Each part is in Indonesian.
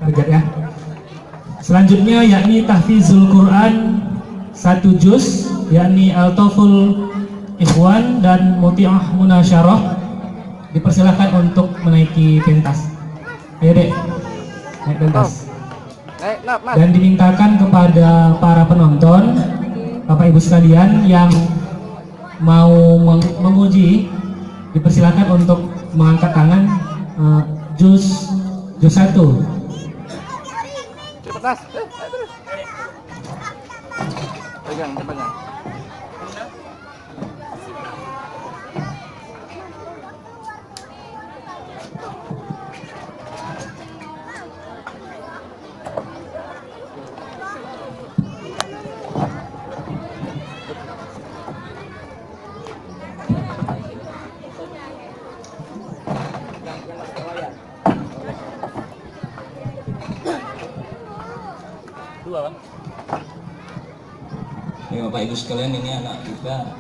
target ya. Selanjutnya yakni tahfizul Quran 1 juz, yakni Al-Toful Ikhwan dan Muti'ah Munasyarah. Dipersilakan untuk menaiki pentas. Ayo dek, naik pentas. Dan dimintakan kepada para penonton, Bapak Ibu sekalian yang mau menguji, dipersilakan untuk mengangkat tangan juz 1. Pegang depannya. Dua, Bang. Ya, Bapak Ibu sekalian, ini anak kita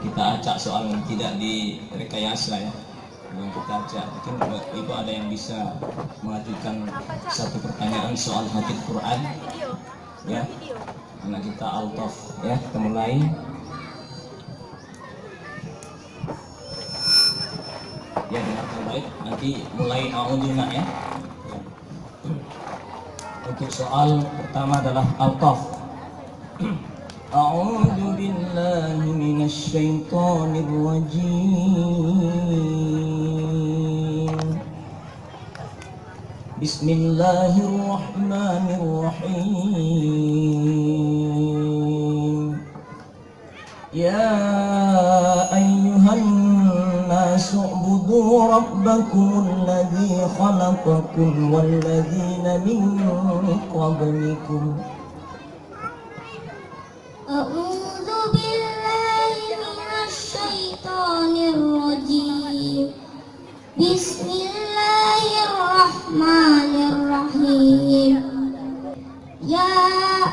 kita acak soal tidak direkayasa ya. Yang kita acak, mungkin Bapak Ibu ada yang bisa mengajukan satu pertanyaan soal hafidz Quran ya. Anak kita Altof ya, kita mulai. Ya, dengarkan baik, nanti mulai a'udzuna ya. Untuk soal pertama adalah Altof. A'udzu billahi minasy syaithanir rajim. Bismillahirrahmanirrahim. Ya ayyuhan nasu ubudu rabbakumul ladzi khalaqakum wal ladzina min qablikum. A'udzu billahi minasy syaithanir rajim. Bismillahirrahmanirrahim. Ya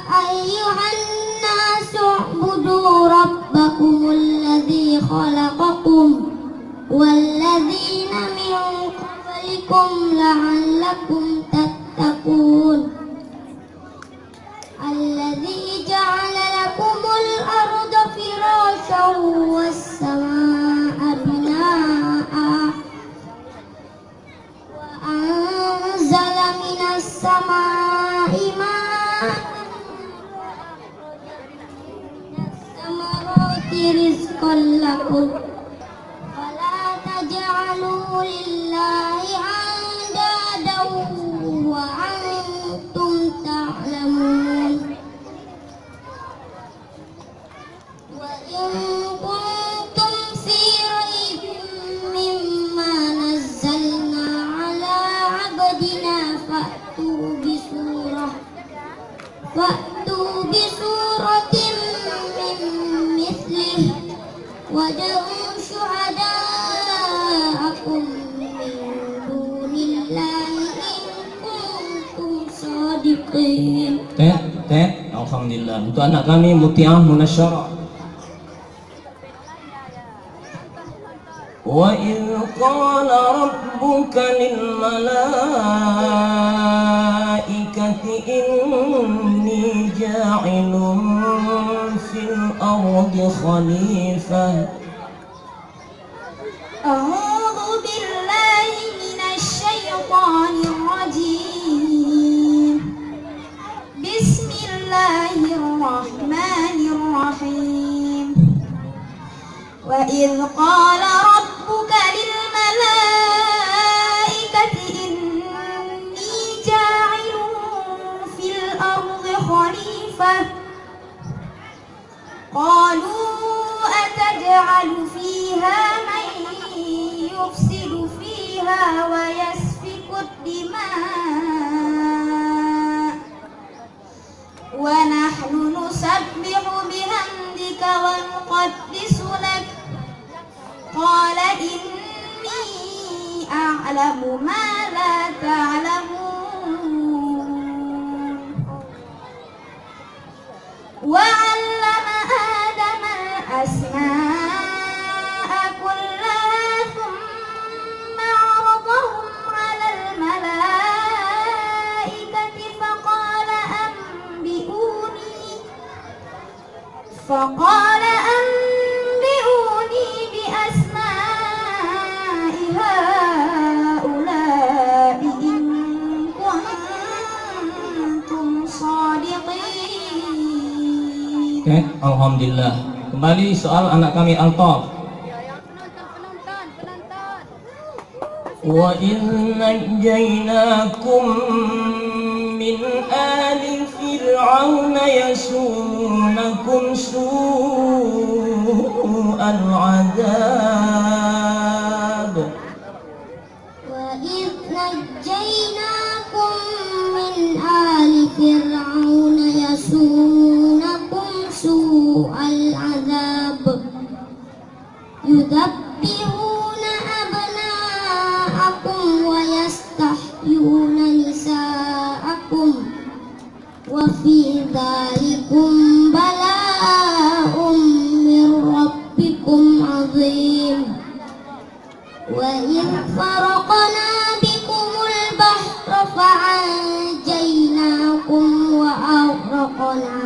ayyuhan nasu ubudu rabbakumul ladzi khalaqakum wal ladzina min qablikum la'allakum tattaqun. Alladzi ja'ala lakumul arda firasyan was samaa'a binaa'a wa anzala minas samaa'i maa'an samarati rizqan lakum fala taj'alu lillahi andadan wa antum ta'lamun. Wa in kuntum fi raybin mimma nazzalna ala 'abdina fa'tu bi suratin min mithlihi wad'u syuhada'akum min dunillahi in kuntum shadiqin. Alhamdulillah. Untuk anak kami Muti'ah Munasyarah. Wa idh qala rabbuka lil malaikati inni ja'ilun fil ardi khalifah. A'udzu billahi minasy syaithanir rajim. Bismillahirrahmanirrahim. Wa idh qala rabbuka lil malaikati inni ja'ilun fil ardi khalifah. Qalu ataj'alu fiha man yufsidu fiha wa yasfiku ad-dima' wa nahnu nusabbihu bihamdika wa nuqaddisu lak. Qala inni a'lamu ma la ta'lamun. Wa 'allama Adama al-asma'a kullaha thumma 'aradahum 'ala al-mala'ikati فقال أنبئوني بأسماء هؤلاء إن كنتم صادقين. Oke, alhamdulillah. Kembali soal anak kami Altaf. Wa in najjaynakum min ali fir'auna yasunakum su'al azab. وإذ نجيناكم من آل فرعون يسومونكم سوء العذاب يذبحون أبناءكم ويستحيون نساءكم وفي ذلكم بلاء من ربكم عظيم. وإذ فرقنا بكم البحر فأنجيناكم وأغرقنا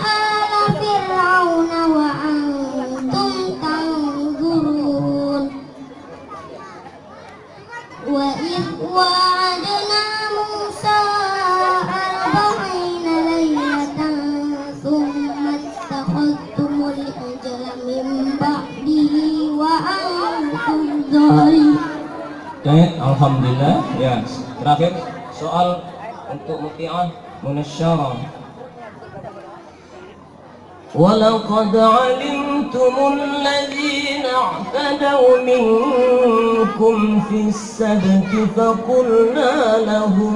آل فرعون وأنتم تنظرون. وإذ وعدنا موسى 40 ليلة ثم اتخذتم العجل من بعده وأنتم ظالمون. Oke, alhamdulillah. Ya, terakhir soal untuk Muti'ah Munasyarah. وَلَقَدْ عَلِمْتُمُ الَّذِينَ اعْتَدَوْا مِنكُمْ فِي السَّبْتِ فَقُلْنَا لَهُمْ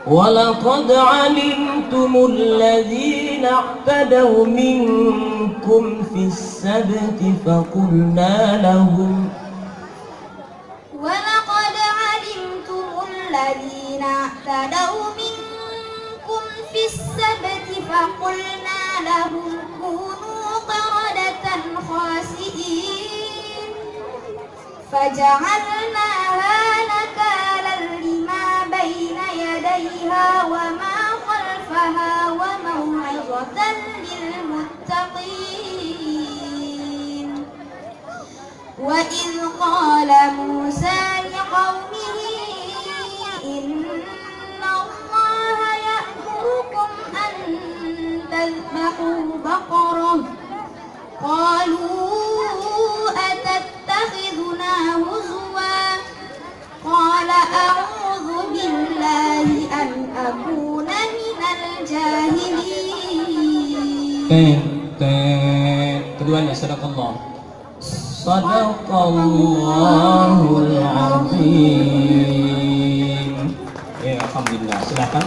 وَلَقَدْ عَلِمْتُمُ الَّذِينَ اعْتَدَوْا مِنكُمْ فِي السَّبْتِ فَقُلْنَا لَهُمْ ولقد علمتم الذين اعتدوا منكم في السبت فقلنا لهم كونوا قردة خاسئين فجعلناها نكالا لما بين يديها وما خلفها وموعظة للمتقين. وإذ قال موسى لقومه إن الله يأمركم أن تذبحوا بقرة قالوا أتتخذنا هزوا قال أعوذ بالله أن أكون من الجاهلين. Keduanya sadaqallah. Sadaqallahul azim. Ya, alhamdulillah. Silakan.